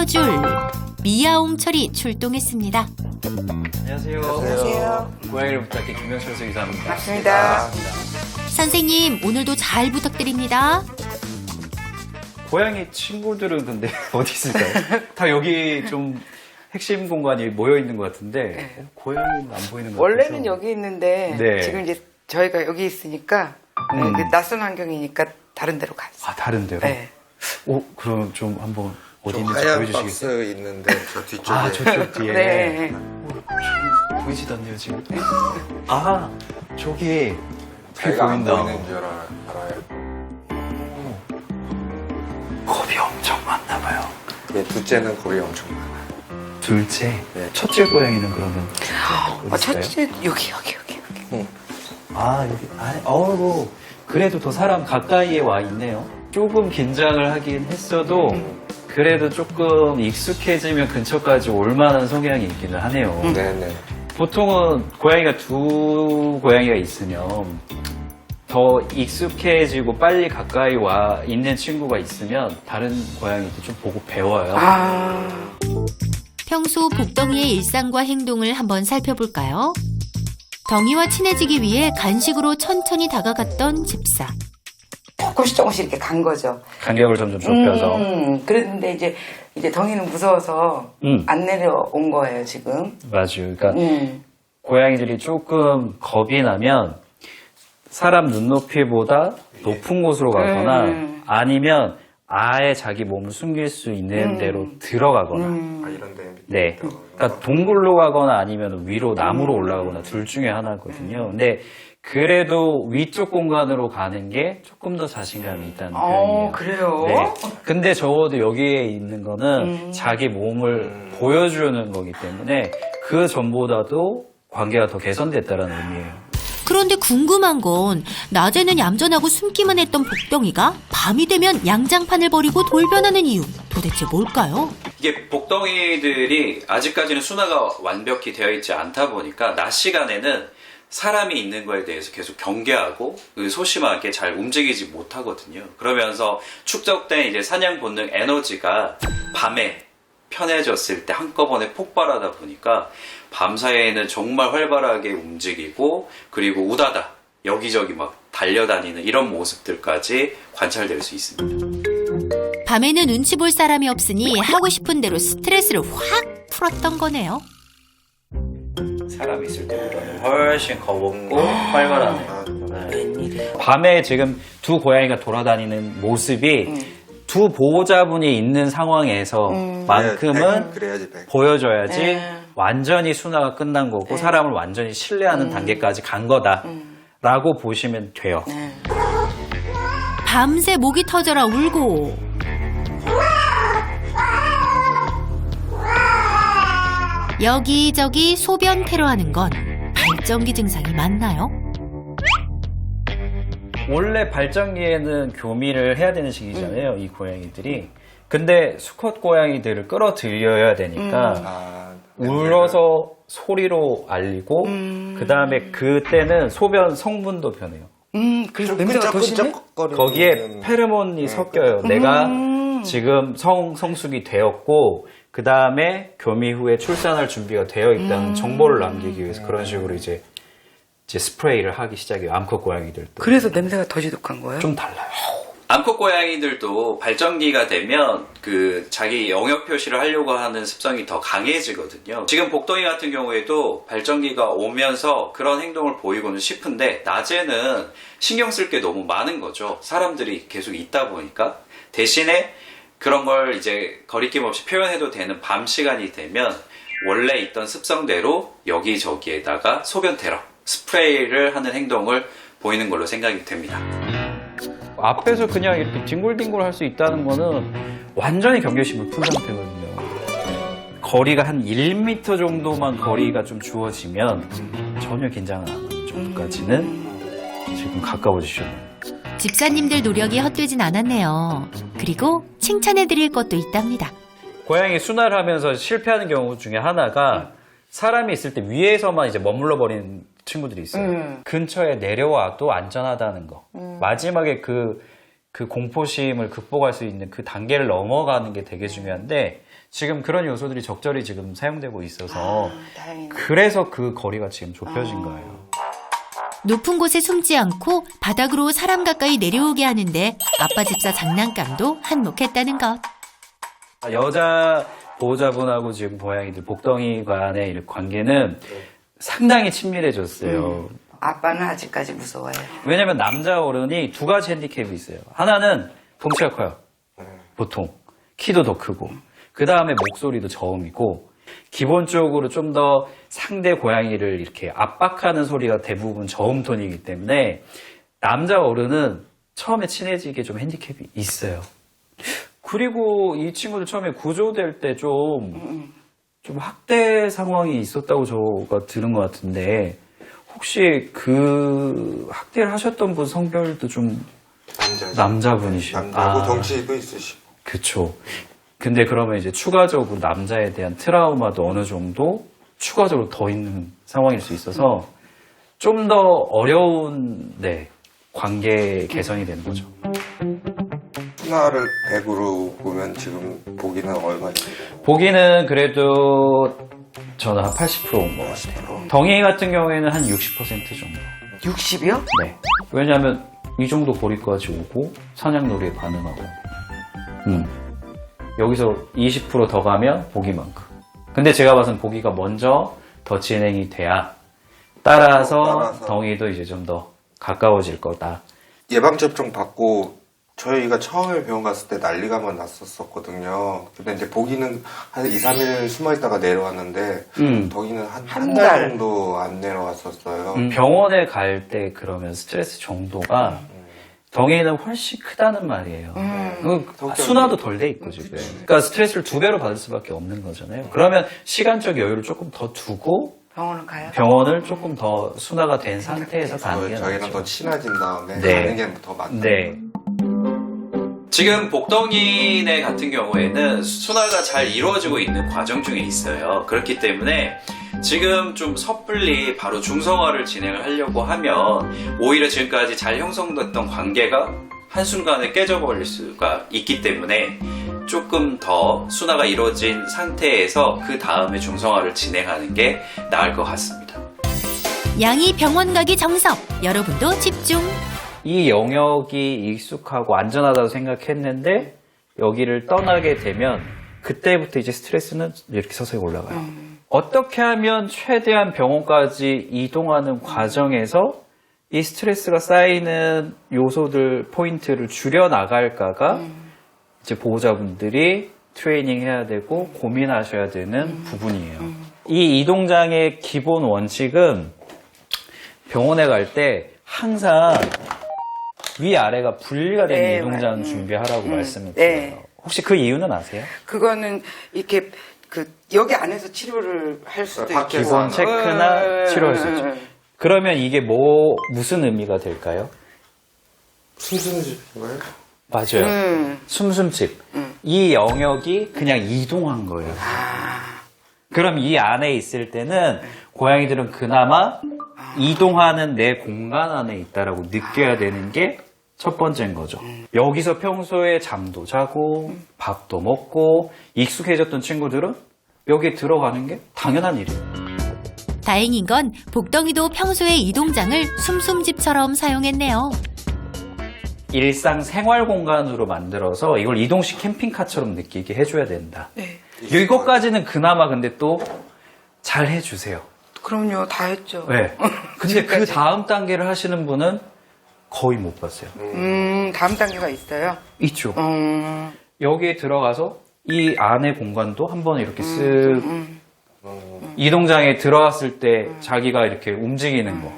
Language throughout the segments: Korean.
지켜줄 미야옹철이 출동했습니다. 안녕하세요. 안녕하세요. 고양이를 부탁해 김명철 수의사입니다. 맞습니다. 선생님, 오늘도 잘 부탁드립니다. 고양이 친구들은 근데 어디 있을까요? 다 여기 좀 핵심 공간이 모여 있는 것 같은데 고양이는 안 보이는 것 같아서. 원래는 여기 있는데 네. 지금 이제 저희가 여기 있으니까 낯선 환경이니까 다른 데로 갔어요. 아, 다른 데로? 네. 그럼 좀 한번 어디 저 있는지 하얀 보여주시겠어요? 박스 있는데 저 뒤쪽에 아, 저쪽 뒤에. 네. 보이지도 않네요, 지금. 아, 저기 자기가 안 보인다. 보이는 줄 알아요. 겁이 엄청 많나 봐요. 네, 둘째는 겁이 엄청 많아요. 둘째? 네. 첫째 고양이는 그러면 어디 있을까요? 첫째 여기. 아, 여기. 어우, 그래도 더 사람 가까이에 와 있네요. 조금 긴장을 하긴 했어도, 그래도 조금 익숙해지면 근처까지 올 만한 성향이 있기는 하네요. 네네. 보통은 고양이가 두 고양이가 있으면 더 익숙해지고 빨리 가까이 와 있는 친구가 있으면 다른 고양이도 좀 보고 배워요. 평소 복덩이의 일상과 행동을 한번 살펴볼까요? 덩이와 친해지기 위해 간식으로 천천히 다가갔던 집사. 조금씩 이렇게 간 거죠. 간격을 점점 좁혀서. 그랬는데 이제 덩이는 무서워서 안 내려온 거예요, 지금. 맞아요. 그러니까 고양이들이 조금 겁이 나면 사람 눈높이보다 높은 곳으로 가거나 아니면 아예 자기 몸을 숨길 수 있는 데로 들어가거나 아, 이런데. 네. 그러니까 동굴로 가거나 아니면 위로 나무로 올라가거나 둘 중에 하나거든요. 근데 그래도 위쪽 공간으로 가는 게 조금 더 자신감이 있다는 표현이에요. 그래요? 네. 근데 적어도 여기에 있는 거는 자기 몸을 보여주는 거기 때문에 그 전보다도 관계가 더 개선됐다는 의미예요. 그런데 궁금한 건 낮에는 얌전하고 숨기만 했던 복덩이가 밤이 되면 양장판을 버리고 돌변하는 이유 도대체 뭘까요? 이게 복덩이들이 아직까지는 순화가 완벽히 되어 있지 않다 보니까 낮 시간에는 사람이 있는 거에 대해서 계속 경계하고 소심하게 잘 움직이지 못하거든요. 그러면서 축적된 이제 사냥 본능 에너지가 밤에 편해졌을 때 한꺼번에 폭발하다 보니까 밤사이에는 정말 활발하게 움직이고 그리고 우다다 여기저기 막 달려다니는 이런 모습들까지 관찰될 수 있습니다. 밤에는 눈치 볼 사람이 없으니 하고 싶은 대로 스트레스를 확 풀었던 거네요. 사람이 있을 때보다는 훨씬 겁없고 활발하네요. 네. 밤에 지금 두 고양이가 돌아다니는 모습이 두 보호자분이 있는 상황에서만큼은 그래야지 백. 보여줘야지 완전히 순화가 끝난 거고 사람을 완전히 신뢰하는 단계까지 간 거다라고 보시면 돼요. 밤새 목이 터져라 울고 여기저기 소변 테러하는 건 발정기 증상이 맞나요? 원래 발정기에는 교미를 해야 되는 시기잖아요, 이 고양이들이. 근데 수컷 고양이들을 끌어들여야 되니까 울어서 소리로 알리고 그 다음에 그때는 소변 성분도 변해요. 그래서 냄새가 더 심해? 거기에 페로몬이 섞여요. 내가 지금 성숙이 되었고 그 다음에 교미 후에 출산할 준비가 되어 있다는 정보를 남기기 위해서 그런 식으로 이제 스프레이를 하기 시작해요. 암컷 고양이들도. 그래서 냄새가 더 지독한 거예요? 좀 달라요. 암컷 고양이들도 발정기가 되면 그 자기 영역 표시를 하려고 하는 습성이 더 강해지거든요. 지금 복덩이 같은 경우에도 발정기가 오면서 그런 행동을 보이고는 싶은데 낮에는 신경 쓸 게 너무 많은 거죠. 사람들이 계속 있다 보니까. 대신에 그런 걸 이제 거리낌 없이 표현해도 되는 밤 시간이 되면 원래 있던 습성대로 여기저기에다가 소변 테러, 스프레이를 하는 행동을 보이는 걸로 생각이 됩니다. 앞에서 그냥 이렇게 뒹굴뒹굴 할 수 있다는 거는 완전히 경계심을 푼 상태거든요. 거리가 한 1m 정도만 거리가 좀 주어지면 전혀 긴장을 안 하는 정도까지는 지금 가까워지셨네요. 집사님들 노력이 헛되진 않았네요. 그리고 칭찬해드릴 것도 있답니다. 고양이 순화를 하면서 실패하는 경우 중에 하나가 사람이 있을 때 위에서만 이제 머물러 버리는 친구들이 있어요. 근처에 내려와도 안전하다는 거. 마지막에 그 공포심을 극복할 수 있는 그 단계를 넘어가는 게 되게 중요한데 지금 그런 요소들이 적절히 지금 사용되고 있어서 다행이네. 그래서 그 거리가 지금 좁혀진 거예요. 높은 곳에 숨지 않고 바닥으로 사람 가까이 내려오게 하는데 아빠 집사 장난감도 한몫했다는 것. 여자 보호자분하고 지금 고양이들 복덩이 간의 이렇게 관계는 상당히 친밀해졌어요. 아빠는 아직까지 무서워요. 왜냐면 남자 어른이 두 가지 핸디캡이 있어요. 하나는 덩치가 커요. 보통. 키도 더 크고. 그 다음에 목소리도 저음이고, 기본적으로 좀 더 상대 고양이를 이렇게 압박하는 소리가 대부분 저음 톤이기 때문에 남자 어른은 처음에 친해지게 좀 핸디캡이 있어요. 그리고 이 친구들 처음에 구조될 때 좀 학대 상황이 있었다고 저가 들은 것 같은데, 혹시 그 학대를 하셨던 분 성별도 좀 남자분이시죠? 남자고 덩치도 있으시고. 그쵸. 근데 그러면 이제 추가적으로 남자에 대한 트라우마도 어느 정도 추가적으로 더 있는 상황일 수 있어서 좀 더 어려운, 관계 개선이 되는 거죠. 하나를 100으로 보면 지금 보기는 얼마입니까? 보기는 그래도 저는 한 80%온 것 같아요. 덩이 같은 경우에는 한 60% 정도. 60이요? 네. 왜냐하면 이 정도 거리까지 오고 사냥놀이에 반응하고. 여기서 20% 더 가면 보기만큼. 근데 제가 봐서는 보기가 먼저 더 진행이 돼야 따라서 덩이도 이제 좀 더 가까워질 거다. 예방접종 받고 저희가 처음에 병원 갔을 때 난리가 막 났었거든요. 근데 이제 보기는 한 2, 3일 숨어 있다가 내려왔는데 덩이는 한 달 정도 안 내려왔었어요. 병원에 갈 때 그러면 스트레스 정도가 덩이는 훨씬 크다는 말이에요. 순화도 덜 돼 있고 지금. 그러니까 스트레스를 2배로 받을 수밖에 없는 거잖아요. 그러면 시간적 여유를 조금 더 두고 병원은 가요? 병원을 조금 더 순화가 된 상태에서 가는 게 저희랑 낫죠. 더 친해진 다음에 네. 가는 게 더 맞다. 네. 지금 복덩이네 같은 경우에는 순화가 잘 이루어지고 있는 과정 중에 있어요. 그렇기 때문에 지금 좀 섣불리 바로 중성화를 진행을 하려고 하면 오히려 지금까지 잘 형성됐던 관계가 한순간에 깨져버릴 수가 있기 때문에 조금 더 순화가 이루어진 상태에서 그 다음에 중성화를 진행하는 게 나을 것 같습니다. 양이 병원 가기 정석. 여러분도 집중. 이 영역이 익숙하고 안전하다고 생각했는데 여기를 떠나게 되면 그때부터 이제 스트레스는 이렇게 서서히 올라가요. 어떻게 하면 최대한 병원까지 이동하는 과정에서 이 스트레스가 쌓이는 요소들, 포인트를 줄여나갈까가 이제 보호자분들이 트레이닝 해야 되고 고민하셔야 되는 부분이에요. 이 이동장의 기본 원칙은 병원에 갈 때 항상 위아래가 분리가 된 네, 이동장 준비하라고 말씀을 드려요. 네. 혹시 그 이유는 아세요? 그거는 이렇게 여기 안에서 치료를 할 수도 있고 기본 체크나 치료할 수 있죠. 그러면 이게 무슨 의미가 될까요? 순순집인가요? 맞아요. 숨숨집. 이 영역이 그냥 이동한 거예요. 그럼 이 안에 있을 때는 고양이들은 그나마 이동하는 내 공간 안에 있다라고 느껴야 되는 게 첫 번째인 거죠. 여기서 평소에 잠도 자고 밥도 먹고 익숙해졌던 친구들은 여기에 들어가는 게 당연한 일이에요. 다행인 건 복덩이도 평소에 이동장을 숨숨집처럼 사용했네요. 일상 생활 공간으로 만들어서 이걸 이동식 캠핑카처럼 느끼게 해줘야 된다. 네. 이것까지는 그나마 근데 또 잘 해주세요. 그럼요, 다 했죠. 네. 근데 그 다음 단계를 하시는 분은 거의 못 봤어요. 다음 단계가 있어요. 있죠. 여기에 들어가서 이 안의 공간도 한번 이렇게 쓱 이동장에 들어왔을 때 자기가 이렇게 움직이는 거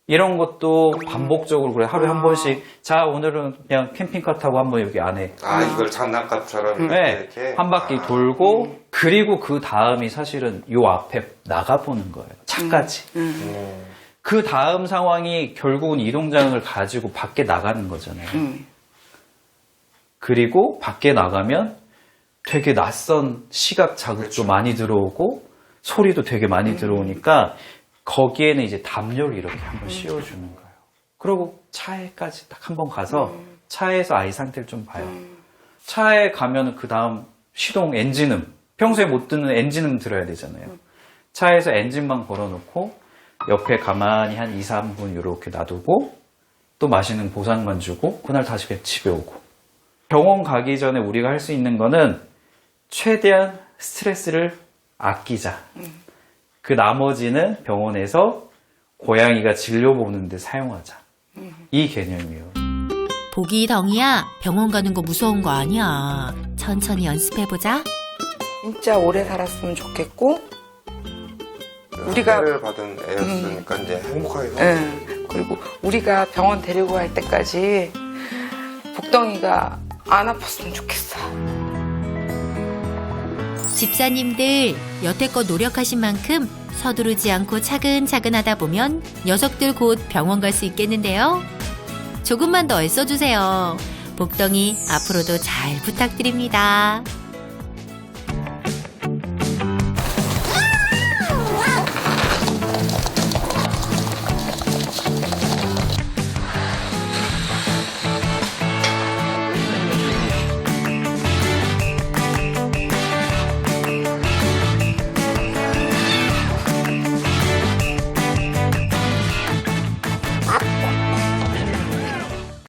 이런 것도 반복적으로 그래 하루에 한 번씩 자 오늘은 그냥 캠핑카 타고 한번 여기 안에 이걸 장난감처럼 네, 이렇게 한 바퀴 돌고 그리고 그 다음이 사실은 요 앞에 나가보는 거예요. 차까지. 그 다음 상황이 결국은 이동장을 가지고 밖에 나가는 거잖아요. 그리고 밖에 나가면 되게 낯선 시각 자극도 많이 들어오고 소리도 되게 많이 들어오니까 거기에는 이제 담요를 이렇게 한번 씌워주는 거예요. 그리고 차에까지 딱 한번 가서 차에서 아이 상태를 좀 봐요. 차에 가면은 그 다음 시동 엔진음 평소에 못 듣는 엔진음 들어야 되잖아요. 차에서 엔진만 걸어놓고 옆에 가만히 한 2, 3분 이렇게 놔두고 또 맛있는 보상만 주고 그날 다시 집에 오고. 병원 가기 전에 우리가 할 수 있는 거는 최대한 스트레스를 아끼자. 그 나머지는 병원에서 고양이가 진료 보는데 사용하자. 이 개념이에요. 보기 덩이야, 병원 가는 거 무서운 거 아니야. 천천히 연습해보자. 진짜 오래 살았으면 좋겠고 우리가 를 받은 애였으니까 이제 행복하게 살 예, 그리고 우리가 병원 데리고 갈 때까지 복덩이가 안 아팠으면 좋겠어. 집사님들, 여태껏 노력하신 만큼 서두르지 않고 차근차근 하다 보면 녀석들 곧 병원 갈 수 있겠는데요. 조금만 더 애써주세요. 복덩이 앞으로도 잘 부탁드립니다.